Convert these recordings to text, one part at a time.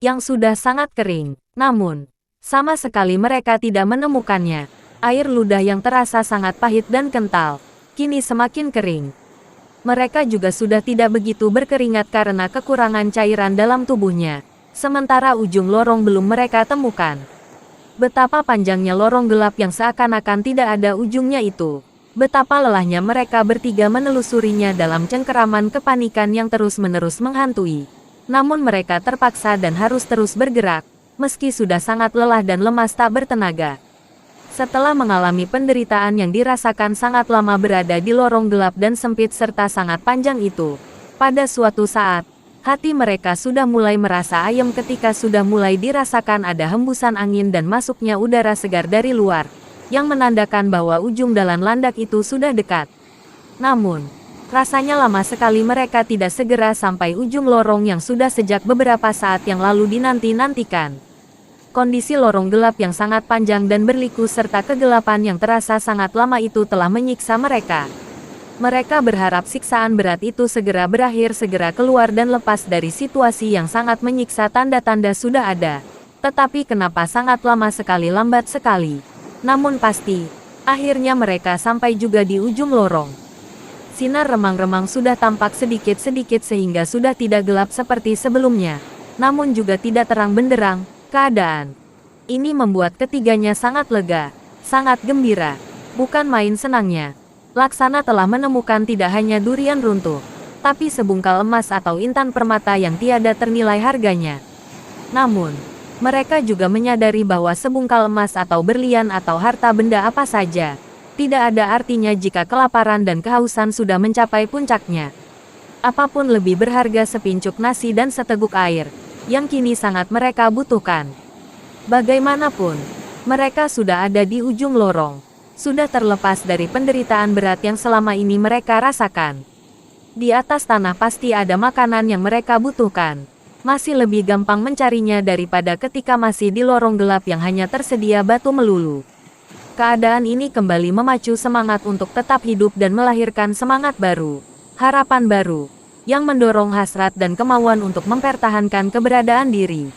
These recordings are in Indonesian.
yang sudah sangat kering. Namun, sama sekali mereka tidak menemukannya. Air ludah yang terasa sangat pahit dan kental, kini semakin kering. Mereka juga sudah tidak begitu berkeringat karena kekurangan cairan dalam tubuhnya. Sementara ujung lorong belum mereka temukan. Betapa panjangnya lorong gelap yang seakan-akan tidak ada ujungnya itu. Betapa lelahnya mereka bertiga menelusurinya dalam cengkeraman kepanikan yang terus-menerus menghantui. Namun mereka terpaksa dan harus terus bergerak, meski sudah sangat lelah dan lemas tak bertenaga. Setelah mengalami penderitaan yang dirasakan sangat lama berada di lorong gelap dan sempit serta sangat panjang itu, pada suatu saat, hati mereka sudah mulai merasa ayem ketika sudah mulai dirasakan ada hembusan angin dan masuknya udara segar dari luar, yang menandakan bahwa ujung dalan landak itu sudah dekat. Namun, rasanya lama sekali mereka tidak segera sampai ujung lorong yang sudah sejak beberapa saat yang lalu dinanti-nantikan. Kondisi lorong gelap yang sangat panjang dan berliku serta kegelapan yang terasa sangat lama itu telah menyiksa mereka. Mereka berharap siksaan berat itu segera berakhir, segera keluar dan lepas dari situasi yang sangat menyiksa. Tanda-tanda sudah ada. Tetapi kenapa sangat lama sekali, lambat sekali. Namun pasti, akhirnya mereka sampai juga di ujung lorong. Sinar remang-remang sudah tampak sedikit-sedikit sehingga sudah tidak gelap seperti sebelumnya. Namun juga tidak terang benderang. Keadaan ini membuat ketiganya sangat lega, sangat gembira. Bukan main senangnya. Laksana telah menemukan tidak hanya durian runtuh, tapi sebungkal emas atau intan permata yang tiada ternilai harganya. Namun, mereka juga menyadari bahwa sebungkal emas atau berlian atau harta benda apa saja, tidak ada artinya jika kelaparan dan kehausan sudah mencapai puncaknya. Apapun lebih berharga sepincuk nasi dan seteguk air, yang kini sangat mereka butuhkan. Bagaimanapun, mereka sudah ada di ujung lorong, sudah terlepas dari penderitaan berat yang selama ini mereka rasakan. Di atas tanah pasti ada makanan yang mereka butuhkan. Masih lebih gampang mencarinya daripada ketika masih di lorong gelap yang hanya tersedia batu melulu. Keadaan ini kembali memacu semangat untuk tetap hidup dan melahirkan semangat baru, harapan baru, yang mendorong hasrat dan kemauan untuk mempertahankan keberadaan diri.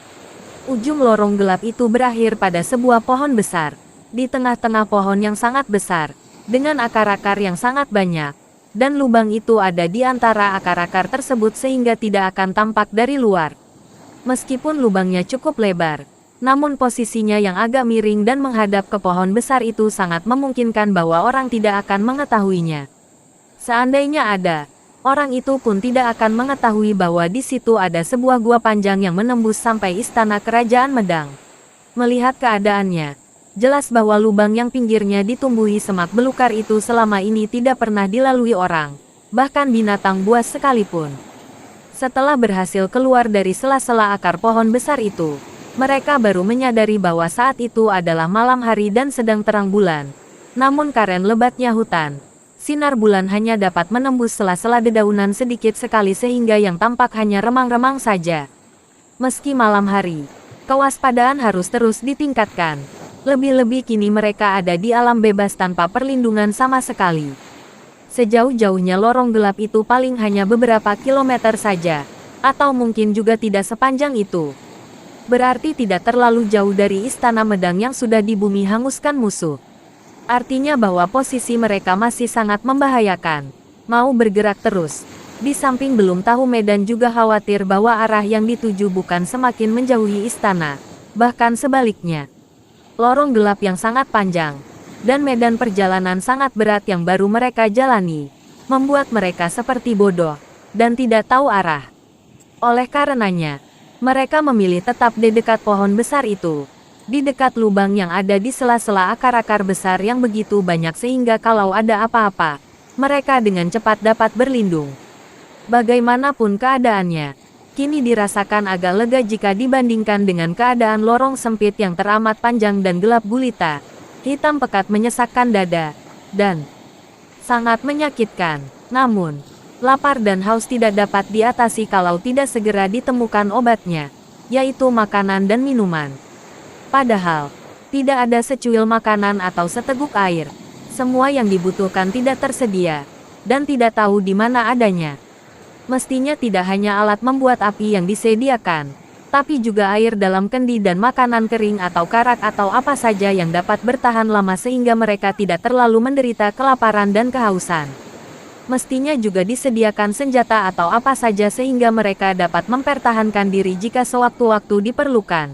Ujung lorong gelap itu berakhir pada sebuah pohon besar. Di tengah-tengah pohon yang sangat besar, dengan akar-akar yang sangat banyak, dan lubang itu ada di antara akar-akar tersebut sehingga tidak akan tampak dari luar. Meskipun lubangnya cukup lebar, namun posisinya yang agak miring dan menghadap ke pohon besar itu sangat memungkinkan bahwa orang tidak akan mengetahuinya. Seandainya ada, orang itu pun tidak akan mengetahui bahwa di situ ada sebuah gua panjang yang menembus sampai istana kerajaan Medang. Melihat keadaannya, jelas bahwa lubang yang pinggirnya ditumbuhi semak belukar itu selama ini tidak pernah dilalui orang, bahkan binatang buas sekalipun. Setelah berhasil keluar dari sela-sela akar pohon besar itu, mereka baru menyadari bahwa saat itu adalah malam hari dan sedang terang bulan. Namun karena lebatnya hutan, sinar bulan hanya dapat menembus sela-sela dedaunan sedikit sekali sehingga yang tampak hanya remang-remang saja. Meski malam hari, kewaspadaan harus terus ditingkatkan. Lebih-lebih kini mereka ada di alam bebas tanpa perlindungan sama sekali. Sejauh-jauhnya lorong gelap itu paling hanya beberapa kilometer saja, atau mungkin juga tidak sepanjang itu. Berarti tidak terlalu jauh dari istana Medang yang sudah di bumi hanguskan musuh. Artinya bahwa posisi mereka masih sangat membahayakan. Mau bergerak terus. Di samping belum tahu medan juga khawatir bahwa arah yang dituju bukan semakin menjauhi istana. Bahkan sebaliknya. Lorong gelap yang sangat panjang, dan medan perjalanan sangat berat yang baru mereka jalani, membuat mereka seperti bodoh, dan tidak tahu arah. Oleh karenanya, mereka memilih tetap di dekat pohon besar itu. Di dekat lubang yang ada di sela-sela akar-akar besar yang begitu banyak sehingga kalau ada apa-apa, mereka dengan cepat dapat berlindung. Bagaimanapun keadaannya, kini dirasakan agak lega jika dibandingkan dengan keadaan lorong sempit yang teramat panjang dan gelap gulita, hitam pekat menyesakkan dada, dan sangat menyakitkan. Namun, lapar dan haus tidak dapat diatasi kalau tidak segera ditemukan obatnya, yaitu makanan dan minuman. Padahal, tidak ada secuil makanan atau seteguk air. Semua yang dibutuhkan tidak tersedia, dan tidak tahu di mana adanya. Mestinya tidak hanya alat membuat api yang disediakan, tapi juga air dalam kendi dan makanan kering atau karak atau apa saja yang dapat bertahan lama sehingga mereka tidak terlalu menderita kelaparan dan kehausan. Mestinya juga disediakan senjata atau apa saja sehingga mereka dapat mempertahankan diri jika sewaktu-waktu diperlukan.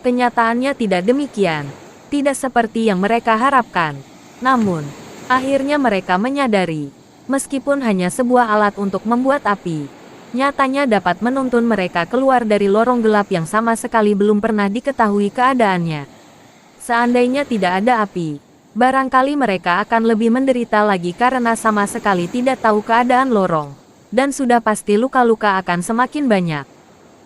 Kenyataannya tidak demikian. Tidak seperti yang mereka harapkan. Namun, akhirnya mereka menyadari, meskipun hanya sebuah alat untuk membuat api, nyatanya dapat menuntun mereka keluar dari lorong gelap yang sama sekali belum pernah diketahui keadaannya. Seandainya tidak ada api, barangkali mereka akan lebih menderita lagi karena sama sekali tidak tahu keadaan lorong. Dan sudah pasti luka-luka akan semakin banyak.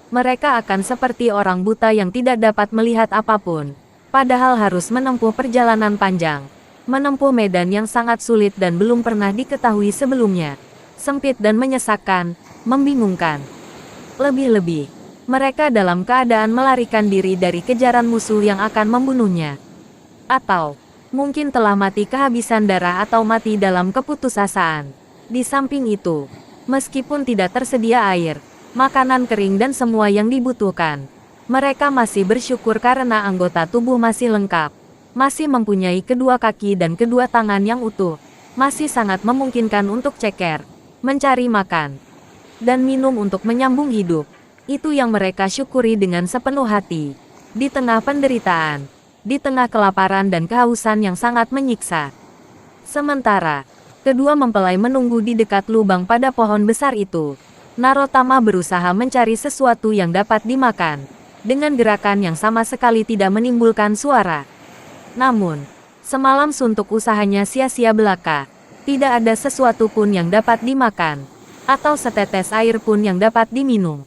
Mereka akan seperti orang buta yang tidak dapat melihat apapun, padahal harus menempuh perjalanan panjang, menempuh medan yang sangat sulit dan belum pernah diketahui sebelumnya. Sempit dan menyesakkan, membingungkan. Lebih-lebih, mereka dalam keadaan melarikan diri dari kejaran musuh yang akan membunuhnya. Atau, mungkin telah mati kehabisan darah atau mati dalam keputusasaan. Di samping itu, meskipun tidak tersedia air, makanan kering dan semua yang dibutuhkan, mereka masih bersyukur karena anggota tubuh masih lengkap, masih mempunyai kedua kaki dan kedua tangan yang utuh, masih sangat memungkinkan untuk ceker, mencari makan, dan minum untuk menyambung hidup. Itu yang mereka syukuri dengan sepenuh hati. Di tengah penderitaan, di tengah kelaparan dan kehausan yang sangat menyiksa. Sementara, kedua mempelai menunggu di dekat lubang pada pohon besar itu. Narotama berusaha mencari sesuatu yang dapat dimakan, dengan gerakan yang sama sekali tidak menimbulkan suara. Namun, semalam suntuk usahanya sia-sia belaka. Tidak ada sesuatu pun yang dapat dimakan, atau setetes air pun yang dapat diminum.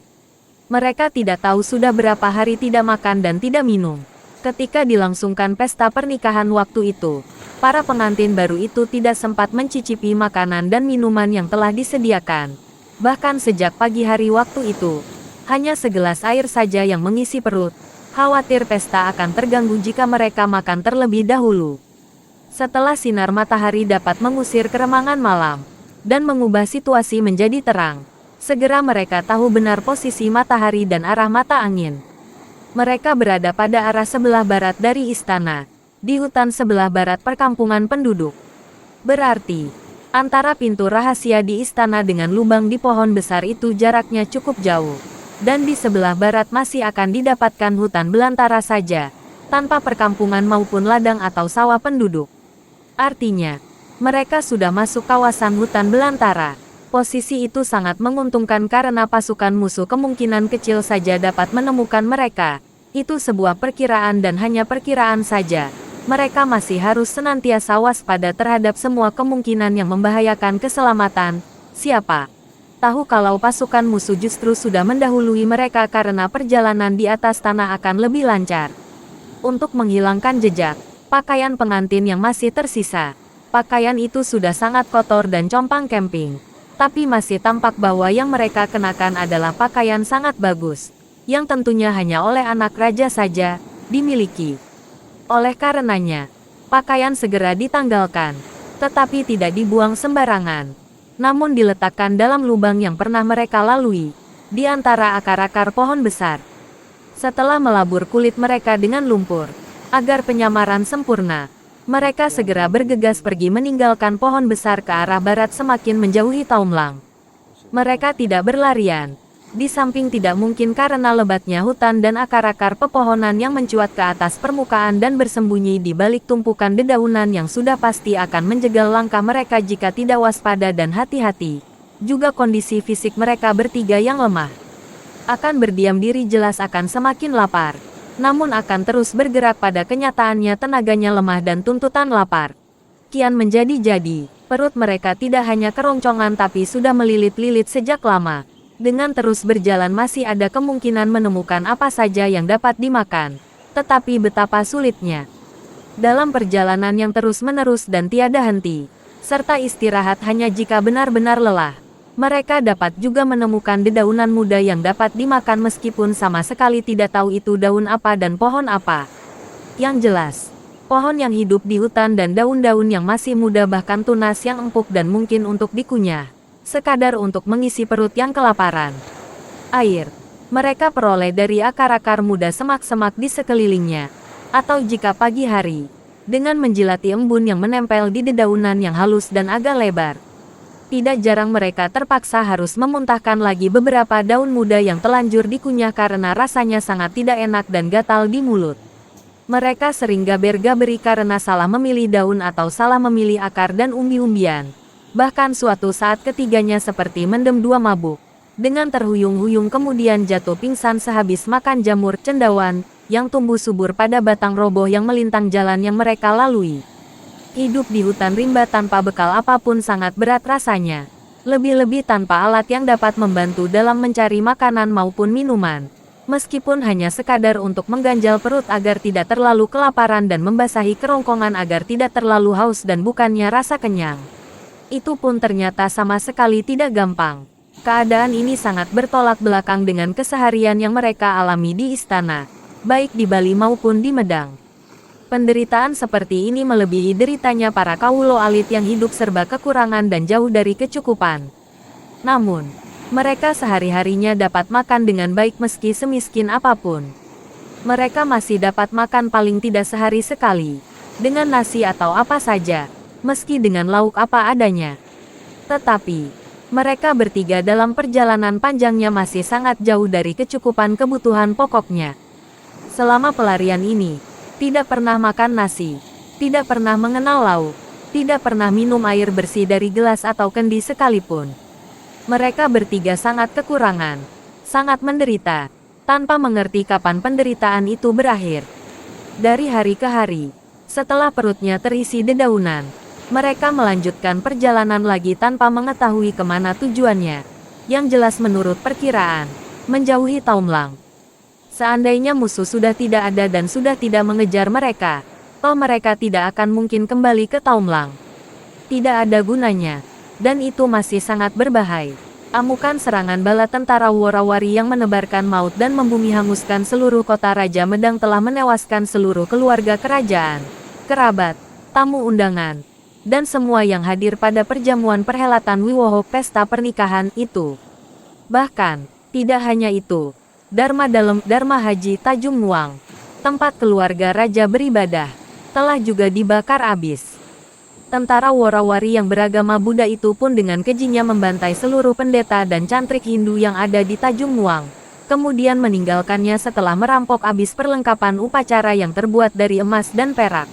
Mereka tidak tahu sudah berapa hari tidak makan dan tidak minum. Ketika dilangsungkan pesta pernikahan waktu itu, para pengantin baru itu tidak sempat mencicipi makanan dan minuman yang telah disediakan. Bahkan sejak pagi hari waktu itu, hanya segelas air saja yang mengisi perut. Khawatir pesta akan terganggu jika mereka makan terlebih dahulu. Setelah sinar matahari dapat mengusir keremangan malam, dan mengubah situasi menjadi terang, segera mereka tahu benar posisi matahari dan arah mata angin. Mereka berada pada arah sebelah barat dari istana, di hutan sebelah barat perkampungan penduduk. Berarti, antara pintu rahasia di istana dengan lubang di pohon besar itu jaraknya cukup jauh, dan di sebelah barat masih akan didapatkan hutan belantara saja, tanpa perkampungan maupun ladang atau sawah penduduk. Artinya, mereka sudah masuk kawasan hutan belantara. Posisi itu sangat menguntungkan karena pasukan musuh kemungkinan kecil saja dapat menemukan mereka. Itu sebuah perkiraan dan hanya perkiraan saja. Mereka masih harus senantiasa waspada terhadap semua kemungkinan yang membahayakan keselamatan. Siapa tahu kalau pasukan musuh justru sudah mendahului mereka karena perjalanan di atas tanah akan lebih lancar. Untuk menghilangkan jejak pakaian pengantin yang masih tersisa. Pakaian itu sudah sangat kotor dan compang camping. Tapi masih tampak bahwa yang mereka kenakan adalah pakaian sangat bagus, yang tentunya hanya oleh anak raja saja dimiliki. Oleh karenanya, pakaian segera ditanggalkan, tetapi tidak dibuang sembarangan, namun diletakkan dalam lubang yang pernah mereka lalui, di antara akar-akar pohon besar. Setelah melabur kulit mereka dengan lumpur, agar penyamaran sempurna, mereka segera bergegas pergi meninggalkan pohon besar ke arah barat semakin menjauhi Taumlang. Mereka tidak berlarian, di samping tidak mungkin karena lebatnya hutan dan akar-akar pepohonan yang mencuat ke atas permukaan dan bersembunyi di balik tumpukan dedaunan yang sudah pasti akan menjegal langkah mereka jika tidak waspada dan hati-hati. Juga kondisi fisik mereka bertiga yang lemah. Akan berdiam diri jelas akan semakin lapar. Namun akan terus bergerak pada kenyataannya tenaganya lemah dan tuntutan lapar kian menjadi-jadi. Perut mereka tidak hanya keroncongan tapi sudah melilit-lilit sejak lama. Dengan terus berjalan masih ada kemungkinan menemukan apa saja yang dapat dimakan. Tetapi betapa sulitnya. Dalam perjalanan yang terus-menerus dan tiada henti, serta istirahat hanya jika benar-benar lelah, mereka dapat juga menemukan dedaunan muda yang dapat dimakan meskipun sama sekali tidak tahu itu daun apa dan pohon apa. Yang jelas, pohon yang hidup di hutan dan daun-daun yang masih muda bahkan tunas yang empuk dan mungkin untuk dikunyah, sekadar untuk mengisi perut yang kelaparan. Air. mereka peroleh dari akar-akar muda semak-semak di sekelilingnya. Atau jika pagi hari, dengan menjilati embun yang menempel di dedaunan yang halus dan agak lebar. Tidak jarang mereka terpaksa harus memuntahkan lagi beberapa daun muda yang telanjur dikunyah karena rasanya sangat tidak enak dan gatal di mulut. Mereka sering gaber-gaberi karena salah memilih daun atau salah memilih akar dan umbi-umbian. Bahkan suatu saat ketiganya seperti mendem dua mabuk. Dengan terhuyung-huyung kemudian jatuh pingsan sehabis makan jamur cendawan yang tumbuh subur pada batang roboh yang melintang jalan yang mereka lalui. Hidup di hutan rimba tanpa bekal apapun sangat berat rasanya. Lebih-lebih tanpa alat yang dapat membantu dalam mencari makanan maupun minuman. Meskipun hanya sekadar untuk mengganjal perut agar tidak terlalu kelaparan dan membasahi kerongkongan agar tidak terlalu haus dan bukannya rasa kenyang. Itu pun ternyata sama sekali tidak gampang. Keadaan ini sangat bertolak belakang dengan keseharian yang mereka alami di istana, baik di Bali maupun di Medang. Penderitaan seperti ini melebihi deritanya para kawulo alit yang hidup serba kekurangan dan jauh dari kecukupan. Namun, mereka sehari-harinya dapat makan dengan baik meski semiskin apapun. Mereka masih dapat makan paling tidak sehari sekali, dengan nasi atau apa saja, meski dengan lauk apa adanya. Tetapi, mereka bertiga dalam perjalanan panjangnya masih sangat jauh dari kecukupan kebutuhan pokoknya. Selama pelarian ini, tidak pernah makan nasi, tidak pernah mengenal lauk, tidak pernah minum air bersih dari gelas atau kendi sekalipun. Mereka bertiga sangat kekurangan, sangat menderita, tanpa mengerti kapan penderitaan itu berakhir. Dari hari ke hari, setelah perutnya terisi dedaunan, mereka melanjutkan perjalanan lagi tanpa mengetahui kemana tujuannya, yang jelas menurut perkiraan, menjauhi Taumlang. Seandainya musuh sudah tidak ada dan sudah tidak mengejar mereka, toh mereka tidak akan mungkin kembali ke Taumlang. Tidak ada gunanya, dan itu masih sangat berbahaya. Amukan serangan bala tentara Worawari yang menebarkan maut dan membumi hanguskan seluruh kota Raja Medang telah menewaskan seluruh keluarga kerajaan, kerabat, tamu undangan, dan semua yang hadir pada perjamuan perhelatan Wiwoho pesta pernikahan itu. Bahkan, tidak hanya itu, Dharma Dalam Dharma Haji Tajum Nuang, tempat keluarga raja beribadah, telah juga dibakar habis. Tentara Worawari yang beragama Buddha itu pun dengan kejinya membantai seluruh pendeta dan cantrik Hindu yang ada di Tajum Nuang, kemudian meninggalkannya setelah merampok habis perlengkapan upacara yang terbuat dari emas dan perak.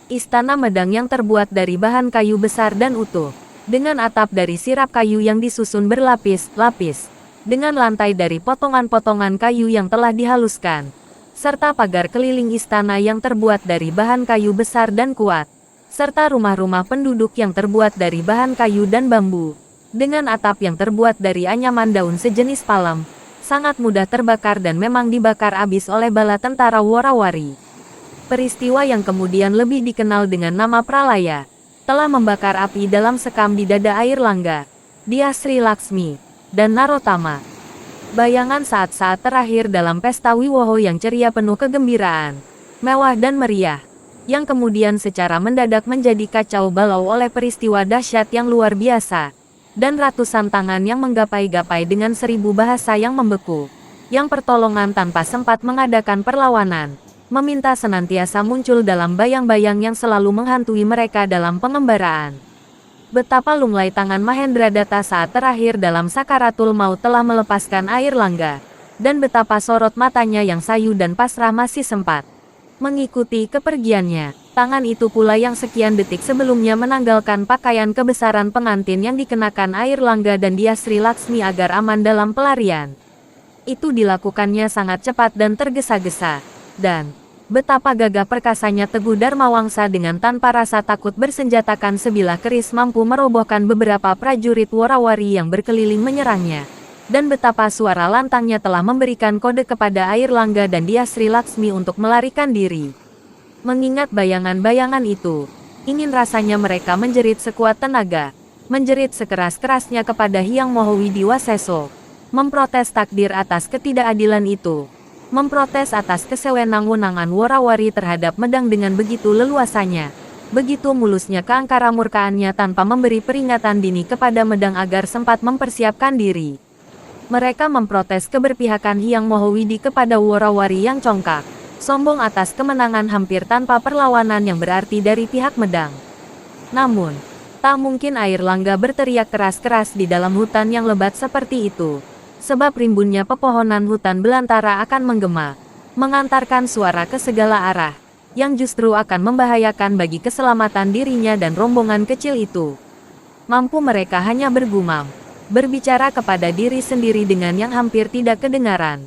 Istana Medang yang terbuat dari bahan kayu besar dan utuh, dengan atap dari sirap kayu yang disusun berlapis-lapis, dengan lantai dari potongan-potongan kayu yang telah dihaluskan, serta pagar keliling istana yang terbuat dari bahan kayu besar dan kuat, serta rumah-rumah penduduk yang terbuat dari bahan kayu dan bambu, dengan atap yang terbuat dari anyaman daun sejenis palem, sangat mudah terbakar dan memang dibakar habis oleh bala tentara Worawari. Peristiwa yang kemudian lebih dikenal dengan nama Pralaya, telah membakar api dalam sekam di dada air Langga, Dia Sri Laksmi, dan Narotama. Bayangan saat-saat terakhir dalam pesta Wiwoho yang ceria penuh kegembiraan, mewah dan meriah, yang kemudian secara mendadak menjadi kacau balau oleh peristiwa dahsyat yang luar biasa, dan ratusan tangan yang menggapai-gapai dengan 1000 bahasa yang membeku, yang pertolongan tanpa sempat mengadakan perlawanan, meminta senantiasa muncul dalam bayang-bayang yang selalu menghantui mereka dalam pengembaraan. Betapa lunglai tangan Mahendradatta saat terakhir dalam sakaratul maut telah melepaskan air Langga, dan betapa sorot matanya yang sayu dan pasrah masih sempat mengikuti kepergiannya. Tangan itu pula yang sekian detik sebelumnya menanggalkan pakaian kebesaran pengantin yang dikenakan air Langga dan Dia Sri Laksmi agar aman dalam pelarian. Itu dilakukannya sangat cepat dan tergesa-gesa, dan betapa gagah perkasanya Teguh Dharmawangsa dengan tanpa rasa takut bersenjatakan sebilah keris mampu merobohkan beberapa prajurit Worawari yang berkeliling menyerangnya. Dan betapa suara lantangnya telah memberikan kode kepada air Langga dan Dia Sri Laksmi untuk melarikan diri. Mengingat bayangan-bayangan itu, ingin rasanya mereka menjerit sekuat tenaga, menjerit sekeras-kerasnya kepada Hyang Mohowidiwaseso, memprotes takdir atas ketidakadilan itu, memprotes atas kesewenang-wenangan Worawari terhadap Medang dengan begitu leluasanya, begitu mulusnya keangkara murkaannya tanpa memberi peringatan dini kepada Medang agar sempat mempersiapkan diri. Mereka memprotes keberpihakan Hyang Mohowidi kepada Worawari yang congkak, sombong atas kemenangan hampir tanpa perlawanan yang berarti dari pihak Medang. Namun, tak mungkin Air Langga berteriak keras-keras di dalam hutan yang lebat seperti itu, sebab rimbunnya pepohonan hutan belantara akan menggema, mengantarkan suara ke segala arah, yang justru akan membahayakan bagi keselamatan dirinya dan rombongan kecil itu. Mampu mereka hanya bergumam, berbicara kepada diri sendiri dengan yang hampir tidak kedengaran.